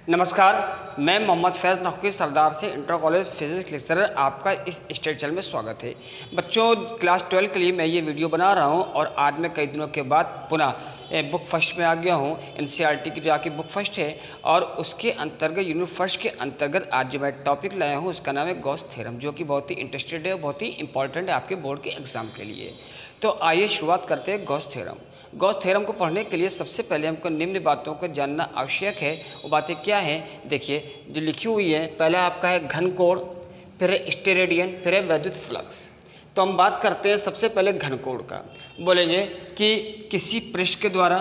नमस्कार, मैं मोहम्मद फैज़ नकवी सरदार से इंटर कॉलेज फिजिक्स लेक्चरर आपका इस स्टेट चैनल में स्वागत है। बच्चों, क्लास 12 के लिए मैं ये वीडियो बना रहा हूँ और आज मैं कई दिनों के बाद पुनः बुक फर्स्ट में आ गया हूँ। एनसीईआरटी की जो आके बुक फर्स्ट है और उसके अंतर्गत यूनिट फर्स्ट के अंतर्गत आज जो मैं टॉपिक लाया हूँ उसका नाम है गॉस थ्योरम, जो कि बहुत ही इंटरेस्टेड है, बहुत ही इंपॉर्टेंट है आपके बोर्ड के एग्ज़ाम के लिए। तो आइए शुरुआत करते हैं गॉस थ्योरम। गॉस थ्योरम को पढ़ने के लिए सबसे पहले हमको निम्न बातों को जानना आवश्यक है। वो बातें क्या हैं? देखिए, जो लिखी हुई है, पहला आपका है घन कोण, फिर है स्टेरेडियन, फिर है वैद्युत फ्लक्स। तो हम बात करते हैं सबसे पहले घन कोण का। बोलेंगे कि किसी पृष्ठ के द्वारा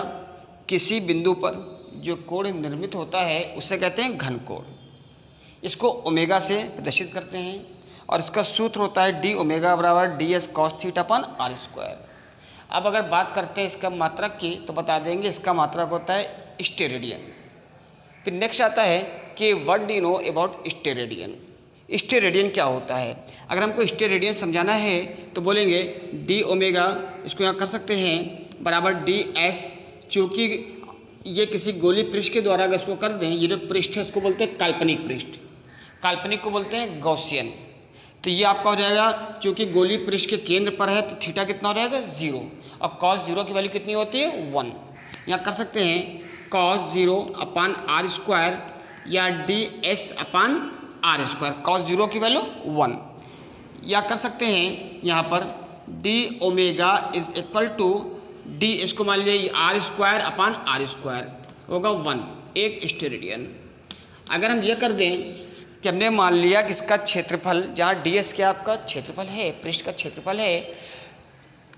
किसी बिंदु पर जो कोण निर्मित होता है उसे कहते हैं घन कोण। इसको ओमेगा से प्रदर्शित करते हैं और इसका सूत्र होता है डी ओमेगा बराबर D S cos theta upon are square. अब अगर बात करते हैं इसका मात्रक की तो बता देंगे इसका मात्रक होता है स्टेरेडियन। फिर नेक्स्ट आता है कि what do you know about steradian. Steradian क्या होता है? अगर हमको स्टेरेडियन समझाना है तो बोलेंगे डी ओमेगा, इसको यहाँ कर सकते हैं, बराबर डी एस। चूँकि ये किसी गोली पृष्ठ के द्वारा अगर इसको कर दें, ये जो पृष्ठ है इसको बोलते हैं काल्पनिक पृष्ठ, काल्पनिक को बोलते हैं गॉसियन। तो ये आपका हो जाएगा, चूँकि गोली पृष्ठ के केंद्र पर है तो थीटा कितना हो जाएगा 0 और कॉस 0 की वैल्यू कितनी होती है 1। यहाँ कर सकते हैं कॉस 0 अपान आर स्क्वायर या D S upon R square, cos 0 की वैल्यू 1। या कर सकते हैं यहाँ पर D omega is equal to D, इसको मान लीजिए R square upon R square होगा 1, एक स्टेरेडियन। अगर हम ये कर दें कि हमने मान लिया कि इसका क्षेत्रफल, जहाँ डी एस क्या आपका क्षेत्रफल है, पृष्ठ का क्षेत्रफल है,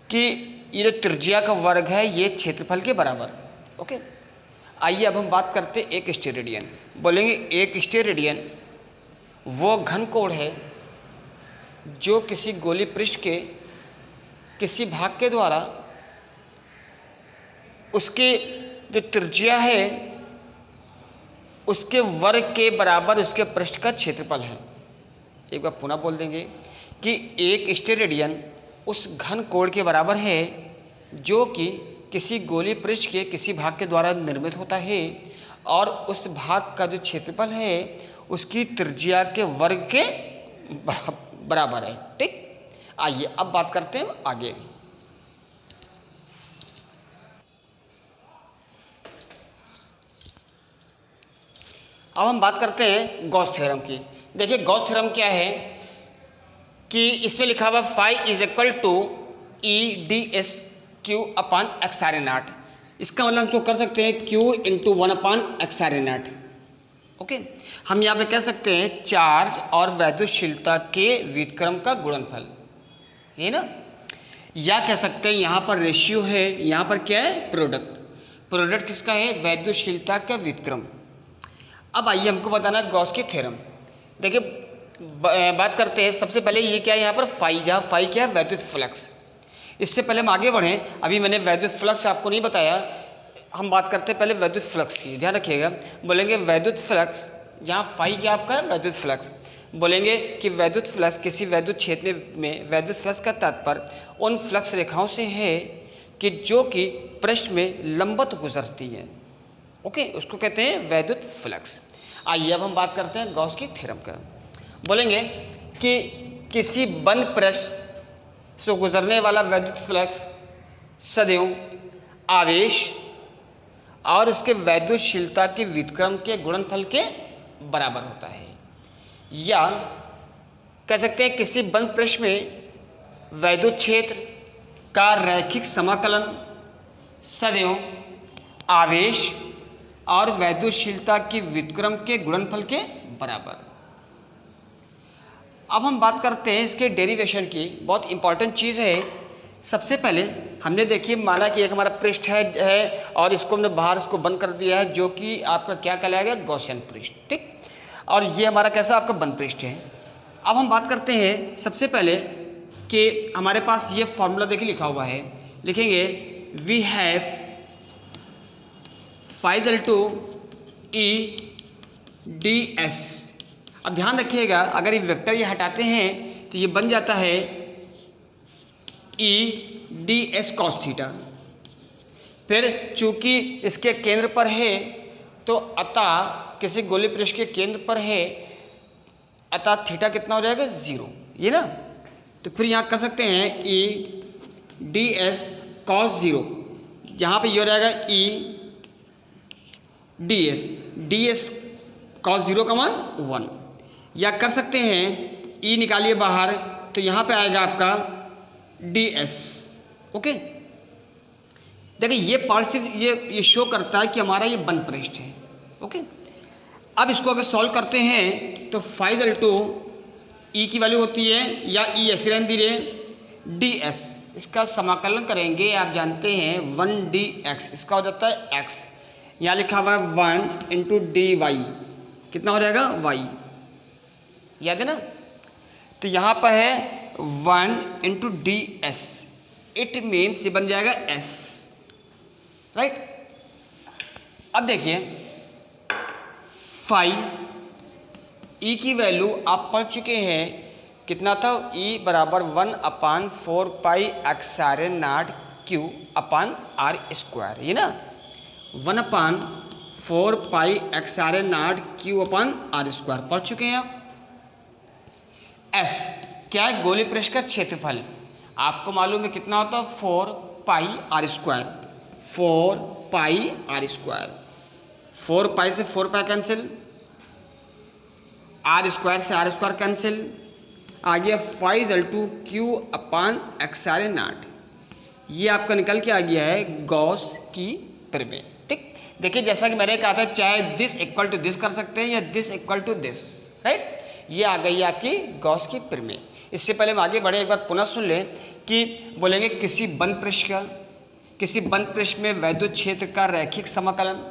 कि ये जो त्रिज्या का वर्ग है ये क्षेत्रफल के बराबर। ओके, आइए अब हम बात करते हैं एक स्टेरेडियन। बोलेंगे एक स्टेरेडियन वो घन कोण है जो किसी गोली पृष्ठ के किसी भाग के द्वारा उसके जो त्रिज्या है उसके वर्ग के बराबर उसके पृष्ठ का क्षेत्रफल है। एक बार पुनः बोल देंगे कि एक स्टेरेडियन उस घन कोण के बराबर है जो कि किसी गोली पृष्ठ के किसी भाग के द्वारा निर्मित होता है और उस भाग का जो क्षेत्रफल है उसकी त्रिज्या के वर्ग के बराबर है। ठीक, आइए अब बात करते हैं आगे। अब हम बात करते हैं गॉस थ्योरम की। देखिए, गॉस थ्योरम क्या है कि इसमें लिखा हुआ phi is equal to E D S q upon x r a naught. इसका मतलब हम इसको कर सकते हैं q into 1 upon x r a naught. Okay, हम यहाँ पे कह सकते हैं चार्ज और वैद्युतशीलता के व्युत्क्रम का गुणनफल है ना, या कह सकते हैं यहाँ पर रेशियो है, यहाँ पर क्या है प्रोडक्ट। प्रोडक्ट किसका है? वैद्युतशीलता का व्युत्क्रम। अब आइए हमको बताना है गॉस की थ्योरम। देखिए, बात करते हैं सबसे पहले ये क्या है यहाँ पर फाई, जहाँ फाई क्या है वैद्युत फ्लक्स। इससे पहले हम आगे बढ़ें, अभी मैंने वैद्युत फ्लक्स आपको नहीं बताया, हम बात करते हैं पहले वैद्युत फ्लक्स की, ध्यान रखिएगा। बोलेंगे वैद्युत फ्लक्स, जहाँ फाई क्या आपका है वैद्युत फ्लक्स। बोलेंगे कि वैद्युत फ्लक्स किसी वैद्युत क्षेत्र में वैद्युत फ्लक्स का तात्पर्य उन फ्लक्स रेखाओं से है कि जो कि पृष्ठ में लंबवत गुजरती हैं। ओके, उसको कहते हैं वैद्युत फ्लक्स। आइए अब हम बात करते हैं गॉस की थ्योरम का। बोलेंगे कि किसी बंद पृष्ठ से गुजरने वाला वैद्युत फ्लक्स सदैव आवेश और उसके वैद्युतशीलता के व्युत्क्रम के गुणनफल के बराबर होता है। या कह सकते हैं किसी बंद पृष्ठ में वैद्युत क्षेत्र का रैखिक समाकलन सदैव आवेश और वैद्युतशीलता की व्युत्क्रम के गुणनफल के बराबर। अब हम बात करते हैं इसके डेरिवेशन की, बहुत इंपॉर्टेंट चीज़ है। सबसे पहले हमने देखिए माना कि एक हमारा पृष्ठ है और इसको हमने बाहर इसको बंद कर दिया है, जो कि आपका क्या कहलाएगा गॉसियन पृष्ठ। ठीक, और ये हमारा कैसा आपका बंद पृष्ठ है। अब हम बात करते हैं सबसे पहले कि हमारे पास ये फॉर्मूला देखिए लिखा हुआ है, लिखेंगे वी हैव फाइजल टू ई डी एस। अब ध्यान रखिएगा, अगर ये वेक्टर ये हटाते हैं तो ये बन जाता है E D S cos theta. फिर चूंकि इसके केंद्र पर है तो अतः किसी गोलीय पृष्ठ के केंद्र पर है, अतः थीटा कितना हो जाएगा 0, ये ना। तो फिर यहाँ कर सकते हैं ई डी एस कॉस 0, यहाँ पे ये हो जाएगा ई डी एस कॉस 0 का मान 1। या कर सकते हैं ई निकालिए बाहर, तो यहाँ पे आएगा आपका डी एस। ओके, देखिए ये पार्ट सिर्फ ये शो करता है कि हमारा ये बंद पृष्ठ है। ओके, अब इसको अगर सॉल्व करते हैं तो फाइव इक्वल टू ई की वैल्यू होती है, या ई ऐसे रहने दीजिए डी एस, इसका समाकलन करेंगे आप जानते हैं 1dx, इसका हो जाता है x, यहाँ लिखा हुआ है 1 इंटू डी वाई, कितना हो जाएगा y, याद है ना। तो यहाँ पर है 1 into D S, it means ये बन जाएगा s, राइट। अब देखिए फाई ई की वैल्यू आप पढ़ चुके हैं, कितना था, ई बराबर 1/4 pi X are N naught Q upon R square, ये ना 1/4 pi X are N naught Q upon R square पढ़ चुके हैं आप। एस क्या है, गोलीय पृष्ठ का क्षेत्रफल, आपको मालूम है कितना होता है 4 pi R square, 4 pi R square, 4 pi से 4 पाई कैंसिल, आर स्क्वायर से आर स्क्वायर कैंसिल, आ गया 5/2 Q upon x are N naught, ये आपका निकल के आ गया है गॉस की प्रमेय। ठीक, देखिए जैसा कि मैंने कहा था, चाहे दिस इक्वल टू दिस कर सकते हैं या this equal to this, right. ये आ गई आपकी गॉस की प्रमेय। इससे पहले हम आगे बढ़े, एक बार पुनः सुन लें कि बोलेंगे किसी बंद पृष्ठ में वैद्युत क्षेत्र का रैखिक समाकलन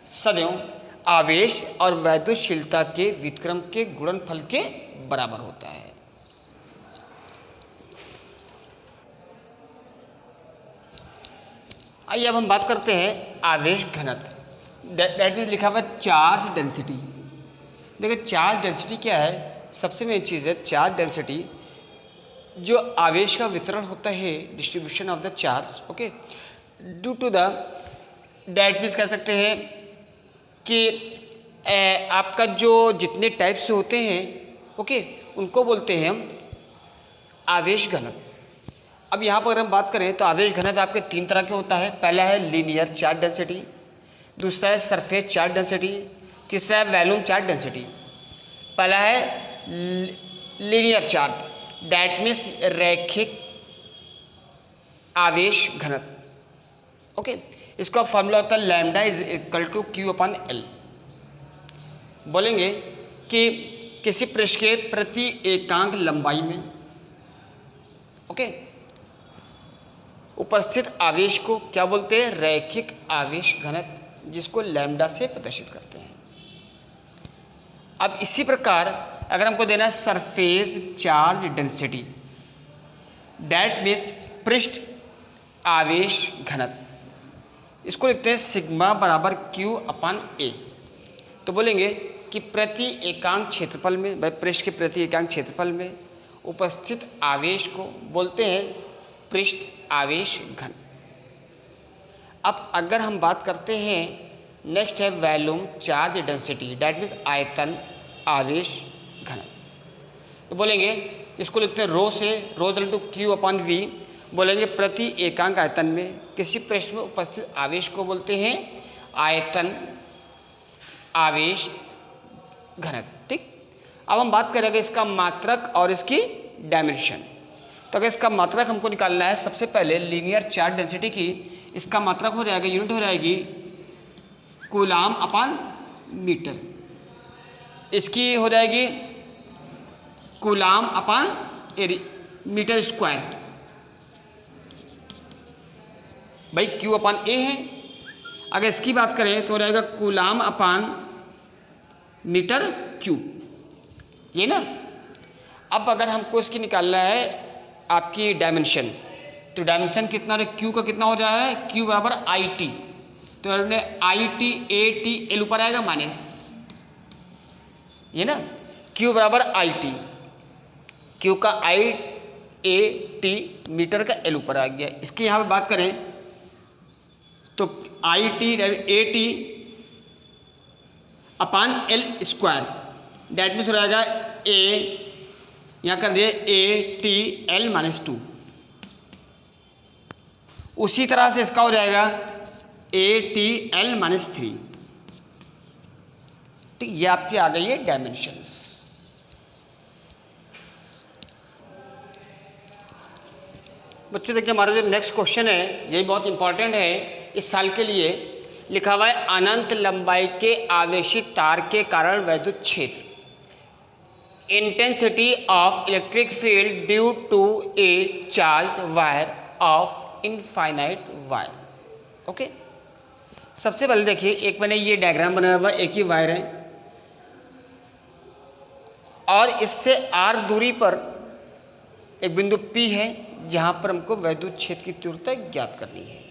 सदैव आवेश और वैद्युतशीलता के व्युत्क्रम के गुणनफल के बराबर होता है। आइए अब हम बात करते हैं आवेश घनत्व, दैट मीन्स लिखा हुआ चार्ज डेंसिटी। देखिए चार्ज डेंसिटी क्या है, सबसे मेन चीज़ है चार्ज डेंसिटी, जो आवेश का वितरण होता है, distribution of the charge. Okay, due to the, that means कह सकते हैं कि आपका जो जितने टाइप से होते हैं, ओके, उनको बोलते हैं हम आवेश घनत्व। अब यहाँ पर अगर हम बात करें तो आवेश घनत्व आपके 3 तरह के होता है। पहला है लीनियर चार्ज डेंसिटी, दूसरा है सरफेस चार्ज डेंसिटी, तीसरा है वॉल्यूम चार्ज डेंसिटी। पहला है लीनियर चार्ज, दैट मीन्स रैखिक आवेश घनत्व। ओके, इसका फॉर्मूला होता है lambda is equal to Q upon l. बोलेंगे कि किसी पृष्ठ के प्रति एकांक लंबाई में, ओके, उपस्थित आवेश को क्या बोलते हैं, रैखिक आवेश घनत्व, जिसको लैम्डा से प्रदर्शित करते हैं। अब इसी प्रकार अगर हमको देना है surface charge density, that means पृष्ठ आवेश घनत्व, इसको लिखते हैं सिग्मा बराबर क्यू अपान ए। तो बोलेंगे कि प्रति एकांक क्षेत्रफल में, भाई पृष्ठ के प्रति एकांक क्षेत्रफल में उपस्थित आवेश को बोलते हैं पृष्ठ आवेश घन। अब अगर हम बात करते हैं, नेक्स्ट है volume charge density, that means आयतन आवेश घन। तो बोलेंगे इसको लिखते हैं रो से, rho equal to Q upon V. बोलेंगे प्रति एकांक आयतन में किसी पृष्ठ में उपस्थित आवेश को बोलते हैं आयतन आवेश घनत्व। ठीक, अब हम बात करेंगे इसका मात्रक और इसकी डायमेंशन। तो अगर इसका मात्रक हमको निकालना है, सबसे पहले लीनियर चार्ज डेंसिटी की इसका मात्रक हो जाएगा, यूनिट हो जाएगी कूलाम अपान मीटर, इसकी हो जाएगी कूलाम अपान मीटर स्क्वायर। भाई क्यू अपान ए है, अगर इसकी बात करें तो हो जाएगा कूलाम अपान मीटर क्यूब, ये ना। अब अगर हमको इसकी निकालना है आपकी डायमेंशन, तो डायमेंशन कितना है, क्यू का कितना हो जाएगा है, क्यू बराबर आई टी। तो हमने I T A T L ऊपर आएगा माइनस, ये ना, क्यू बराबर आई टी, क्यू का आई ए टी मीटर का एल ऊपर आ गया। इसकी यहाँ पे बात करें तो I T A T upon L square, that means हो जाएगा ए, यहाँ कर दिए ए टी एल माइनस 2। उसी तरह से इसका हो जाएगा ए टी एल माइनस 3। ठीक, ये आपकी आ गई है डायमेंशंस। बच्चों देखिए हमारा जो नेक्स्ट क्वेश्चन है यही बहुत इंपॉर्टेंट है इस साल के लिए। लिखा हुआ है अनंत लंबाई के आवेशित तार के कारण वैद्युत क्षेत्र, intensity of electric field due to a charge wire of infinite wire. Okay, सबसे पहले देखिए एक मैंने ये डायग्राम बनाया हुआ, एक ही वायर है और इससे आर दूरी पर एक बिंदु P है जहां पर हमको वैद्युत क्षेत्र की तीव्रता ज्ञात करनी है।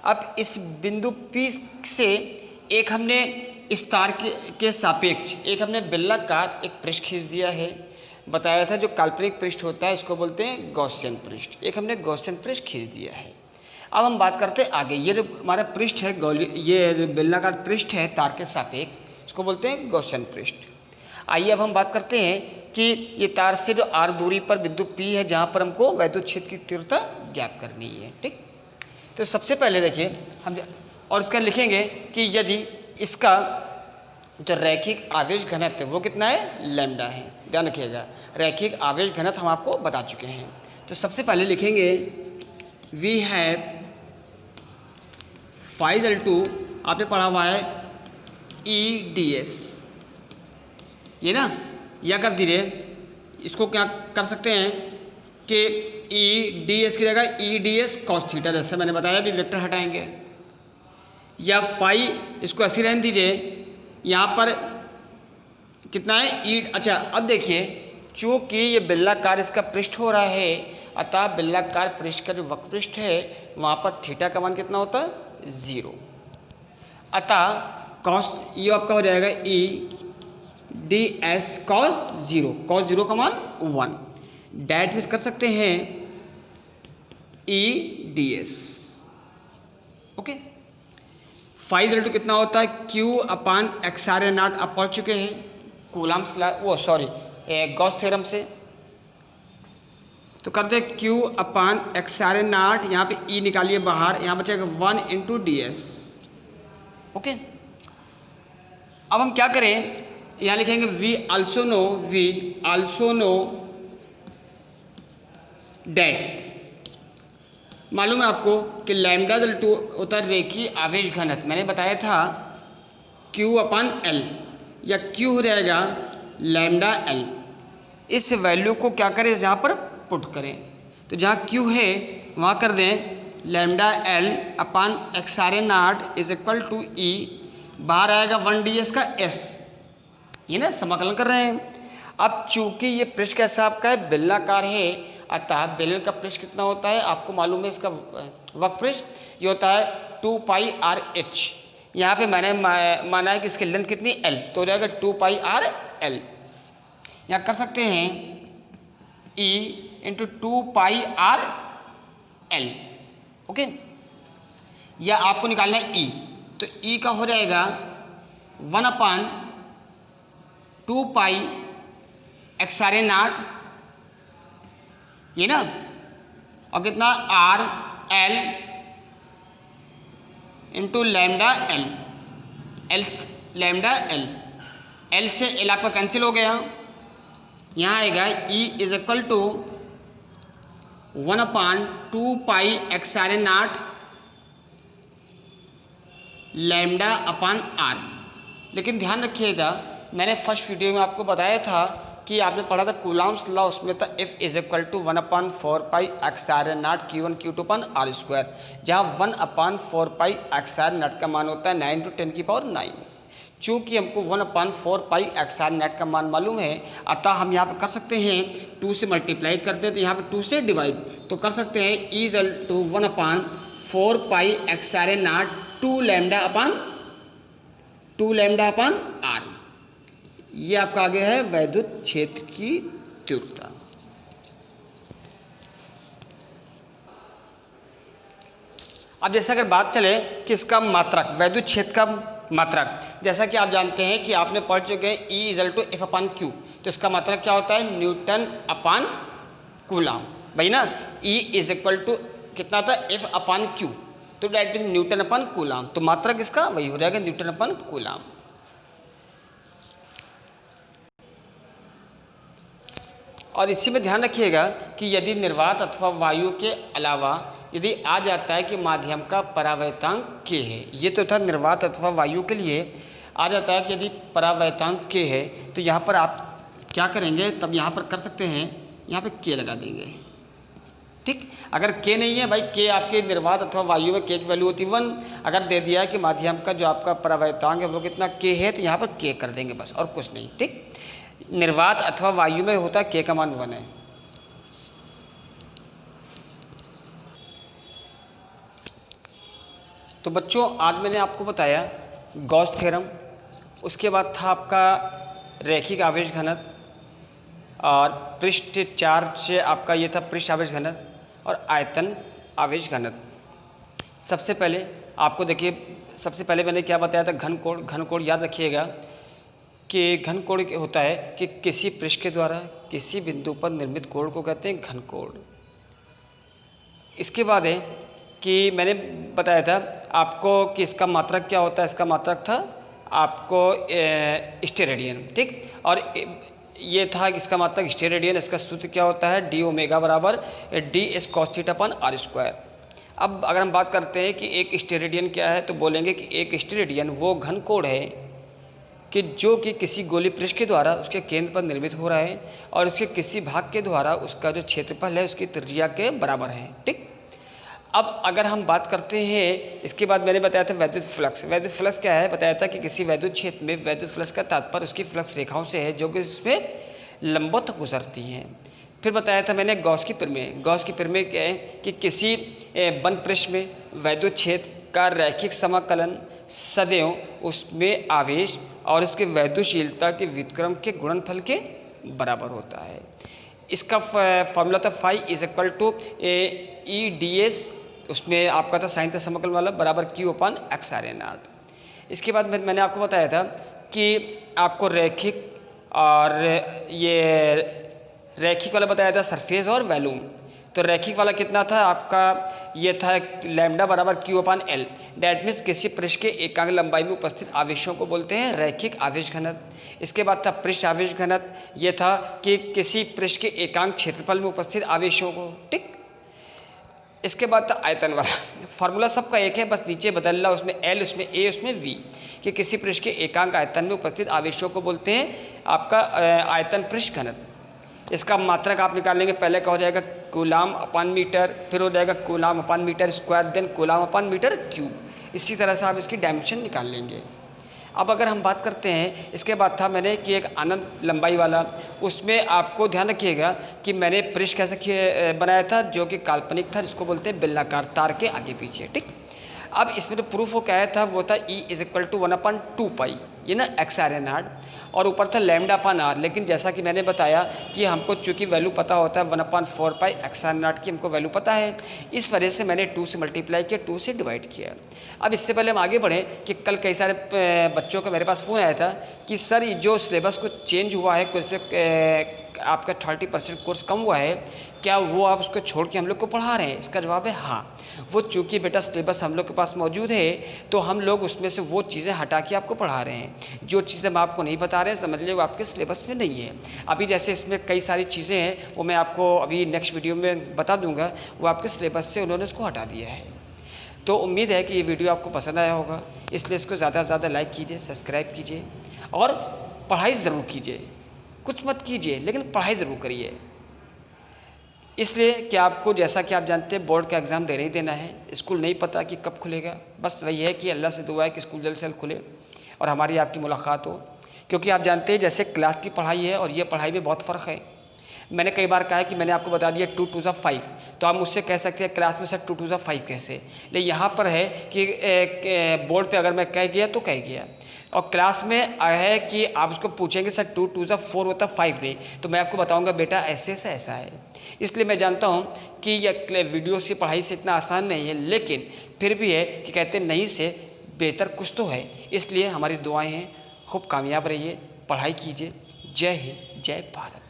अब इस बिंदु P से एक हमने इस तार के सापेक्ष एक हमने बेलनाकार एक पृष्ठ खींच दिया है। बताया था जो काल्पनिक पृष्ठ होता है इसको बोलते हैं गॉसियन पृष्ठ। एक हमने गॉसियन पृष्ठ खींच दिया है। अब हम बात करते हैं आगे, ये जो हमारा पृष्ठ है, ये जो बेलनाकार पृष्ठ है तार के सापेक्ष, इसको बोलते हैं गॉसियन पृष्ठ। आइए अब हम बात करते हैं कि ये तार से जो आर दूरी पर बिंदु P है जहाँ पर हमको वैद्युत क्षेत्र की तीव्रता ज्ञात करनी है। ठीक, तो सबसे पहले देखिए हम और इसका लिखेंगे कि यदि इसका जो रैखिक आवेश घनत्व वो कितना है, लैम्डा है। ध्यान रखिएगा, रैखिक आवेश घनत्व हम आपको बता चुके हैं। तो सबसे पहले लिखेंगे वी हैव φ2, आपने पढ़ा हुआ है EDS, ये ना, या कर दीजिए इसको क्या कर सकते हैं कि EDS की जगह EDS cos थीटा, जैसे मैंने बताया भी वेक्टर हटाएंगे, या फाई इसको ऐसे रहने दीजिए। यहाँ पर कितना है ई, अच्छा अब देखिए चूँकि ये बेलनाकार इसका पृष्ठ हो रहा है, अतः बेलनाकार पृष्ठ का जो वक्र पृष्ठ है वहाँ पर थीटा का मान कितना होता है, 0। अतः कॉस ये आपका हो जाएगा EDS cos 0 का मान 1। डैट मीन्स कर सकते हैं EDS। ओके, φ कितना होता है, Q/XR0 आप पढ़ चुके हैं कूलम्ब्स गॉस थ्योरम से। तो कर दे Q/XR0, यहाँ पे E निकालिए बाहर, यहाँ बचेगा 1 × DS। ओके, अब हम क्या करें, यहाँ लिखेंगे वी आल्सो नो डेट। मालूम है आपको कि λ/2 होता है रेखीय आवेश घनत्व। मैंने बताया था Q/L, या Q हो जाएगा λL। इस वैल्यू को क्या करें, यहाँ पर पुट करें। तो जहाँ Q है वहाँ कर दें λL/XR0 = E, बाहर आएगा 1 DS का S, ये ना समाकलन कर रहे हैं। अब चूंकि ये पृष्ठ कैसा आपका है, बेलनाकार है, अतः बेलन का पृष्ठ कितना होता है आपको मालूम है, इसका वक्र पृष्ठ ये होता है 2πRh। यहाँ पे मैंने माना है कि इसकी लेंथ कितनी L, तो हो जाएगा 2πRL। यहाँ कर सकते हैं E × 2πRL। ओके, या आपको निकालना है E, तो E का हो जाएगा 1/2πXR0, ये ना, और कितना RL × λL, L से L आपका कैंसिल हो गया। यहाँ आएगा E = 1/2πXR0 λ/R। लेकिन ध्यान रखिएगा, मैंने फर्स्ट वीडियो में आपको बताया था कि आपने पढ़ा था कूलम्ब्स लॉ, उसमें था F = 1/4πXR0 Q1 Q2/R², जहाँ 1/4πXR0 का मान होता है 9 × 10⁹। चूँकि हमको 1/4πXR0 का मान मालूम है, अतः हम यहाँ पर कर सकते हैं 2 से मल्टीप्लाई कर दें, तो यहाँ पर 2 से डिवाइड, तो कर सकते हैं E = 1/4πXR0 2 λ/R। ये आपका आगे है वैद्युत क्षेत्र की तीव्रता। अब जैसे अगर बात चले कि इसका मात्रक, वैद्युत क्षेत्र का मात्रक। जैसा कि आप जानते हैं कि आपने पढ़ चुके हैं E equal to F upon q, तो इसका मात्रक क्या होता है? न्यूटन अपान कूलाम, भाई ना। E इज इक्वल टू कितना था? एफ अपान क्यू, तो that means Newton upon coulomb, तो मात्रक इसका वही हो जाएगा न्यूटन अपन कूलाम। और इसी में ध्यान रखिएगा कि यदि निर्वात अथवा वायु के अलावा यदि आ जाता है कि माध्यम का परावर्तांक k है, ये तो था निर्वात अथवा वायु के लिए आ जाता है कि यदि परावर्तांक k है, तो यहाँ पर आप क्या करेंगे? तब यहाँ पर कर सकते हैं, यहाँ पे k लगा देंगे, ठीक। अगर k नहीं है भाई, k आपके निर्वात अथवा वायु में k की वैल्यू होती 1, अगर दे दिया है कि माध्यम का जो आपका परावर्तांक है वो कितना k है, तो यहाँ पर k कर देंगे बस, और कुछ नहीं, ठीक। निर्वात अथवा वायु में होता है k का मान 1 है। तो बच्चों आज मैंने आपको बताया गॉस थ्योरम, उसके बाद था आपका रैखिक आवेश घनत्व, और पृष्ठ चार्ज आपका ये था पृष्ठ आवेश घनत्व, और आयतन आवेश घनत्व। सबसे पहले आपको देखिए, सबसे पहले मैंने क्या बताया था? घन कोण। घन कोण याद रखिएगा कि घन कोण होता है कि किसी पृष्ठ के द्वारा किसी बिंदु पर निर्मित कोण को कहते हैं घन कोण। इसके बाद है कि मैंने बताया था आपको कि इसका मात्रक क्या होता है? इसका मात्रक था आपको स्टेरेडियन, ठीक। और ये था इसका मात्रक स्टेरेडियन। इसका सूत्र क्या होता है? डी ओमेगा बराबर D S cos theta upon are square. अब अगर हम बात करते हैं कि एक स्टेरेडियन क्या है, तो बोलेंगे कि एक स्टेरेडियन वो घन कोण है कि जो कि किसी गोलीय पृष्ठ के द्वारा उसके केंद्र पर निर्मित हो रहा है, और उसके किसी भाग के द्वारा उसका जो क्षेत्रफल है उसकी त्रिज्या के बराबर है, ठीक। अब अगर हम बात करते हैं, इसके बाद मैंने बताया था वैद्युत फ्लक्स। वैद्युत फ्लक्स क्या है? बताया था कि किसी वैद्युत क्षेत्र में वैद्युत फ्लक्स का तात्पर्य उसकी फ्लक्स रेखाओं से है जो कि इसमें लंबवत गुजरती हैं। फिर बताया था मैंने गॉस की प्रमेय। गॉस की प्रमेय क्या है कि किसी वन पृष्ठ में वैद्युत क्षेत्र का रैखिक समाकलन सदैव उसमें आवेश और उसके वैद्युतशीलता के व्युत्क्रम के गुणनफल के बराबर होता है। इसका फॉर्मूला था phi is equal to E D S, उसमें आपका था साइन था समाकलन वाला, बराबर q upon x are n r. इसके बाद मैंने आपको बताया था कि आपको रैखिक और ये रैखिक वाला बताया था सरफेस और वॉल्यूम। तो रैखिक वाला कितना था आपका? ये था लैम्डा बराबर q upon L. That means किसी पृष्ठ के एकांक लंबाई में उपस्थित आवेशों को बोलते हैं रैखिक आवेश घनत्व। इसके बाद था पृष्ठ आवेश घनत्व। ये था कि किसी पृष्ठ के एकांक क्षेत्रफल में उपस्थित आवेशों को, ठीक। इसके बाद था आयतन वाला। फार्मूला सबका एक है, बस नीचे बदल रहा, उसमें एल, उसमें ए, उसमें वी, कि किसी पृष्ठ के एकांक आयतन में उपस्थित आवेशों को बोलते हैं आपका आयतन पृष्ठ घनत्व। इसका मात्रक आप निकाल लेंगे, पहले का हो जाएगा कूलाम अपान मीटर, फिर हो जाएगा कूलाम अपान मीटर स्क्वायर, देन कूलाम अपान मीटर क्यूब। इसी तरह से आप इसकी डायमेंशन निकाल लेंगे। अब अगर हम बात करते हैं, इसके बाद था मैंने कि एक अनंत लंबाई वाला, उसमें आपको ध्यान रखिएगा कि मैंने पृष्ठ कैसे बनाया था जो कि काल्पनिक था, जिसको बोलते हैं बेलनाकार तार के आगे पीछे, ठीक। अब इसमें जो प्रूफ वो क्या था, वो था E इज इक्वल टू 1/2 पाई, ये ना एक्स आर एन आर, और ऊपर था लैम्डा अपान आर। लेकिन जैसा कि मैंने बताया कि हमको चूंकि वैल्यू पता होता है 1/4 pi X are n are की हमको वैल्यू पता है, इस वजह से मैंने 2 से मल्टीप्लाई किया, 2 से डिवाइड किया। अब इससे पहले हम आगे बढ़ें कि कल कई सारे बच्चों का मेरे पास फ़ोन आया था कि सर ये जो सिलेबस को चेंज हुआ है, कुछ पे आपका 30% कोर्स कम हुआ है, क्या वो आप उसको छोड़ के हम लोग को पढ़ा रहे हैं? इसका जवाब है हाँ। वो चूँकि बेटा सिलेबस हम लोग के पास मौजूद है, तो हम लोग उसमें से वो चीज़ें हटा के आपको पढ़ा रहे हैं। जो चीज़ें हम आपको नहीं बता रहे हैं, समझ लीजिए वो आपके सिलेबस में नहीं है। अभी जैसे इसमें कई सारी चीज़ें हैं, वो मैं आपको अभी नेक्स्ट वीडियो में बता दूँगा, वो आपके सिलेबस से उन्होंने उसको हटा दिया है। तो उम्मीद है कि ये वीडियो आपको पसंद आया होगा, इसलिए इसको ज़्यादा से ज़्यादा लाइक कीजिए, सब्सक्राइब कीजिए, और पढ़ाई ज़रूर कीजिए। कुछ मत कीजिए, लेकिन पढ़ाई ज़रूर करिए। इसलिए कि आपको, जैसा कि आप जानते हैं, बोर्ड का एग्ज़ाम देना ही देना है। स्कूल नहीं पता कि कब खुलेगा, बस वही है कि अल्लाह से दुआ है कि स्कूल जल्द से जल्द खुले और हमारी आपकी मुलाकात हो। क्योंकि आप जानते हैं जैसे क्लास की पढ़ाई है और ये पढ़ाई में बहुत फ़र्क है। मैंने कई बार कहा है कि मैंने आपको बता दिया 2 2 5, तो आप मुझसे कह सकते हैं क्लास में सर 2 2 5 कैसे, लेकिन यहाँ पर है कि बोर्ड पे अगर मैं कह गया तो कह गया, और क्लास में है कि आप उसको पूछेंगे सर 2 2 4 होता 5 नहीं, तो मैं आपको बताऊंगा बेटा ऐसे से ऐसा है। इसलिए मैं जानता हूँ कि यह वीडियो से पढ़ाई से इतना आसान नहीं है, लेकिन फिर भी है कि कहते हैं नहीं से बेहतर कुछ तो है। इसलिए हमारी दुआएं हैं, खूब कामयाब रहिए, पढ़ाई कीजिए। जय हिंद, जय भारत।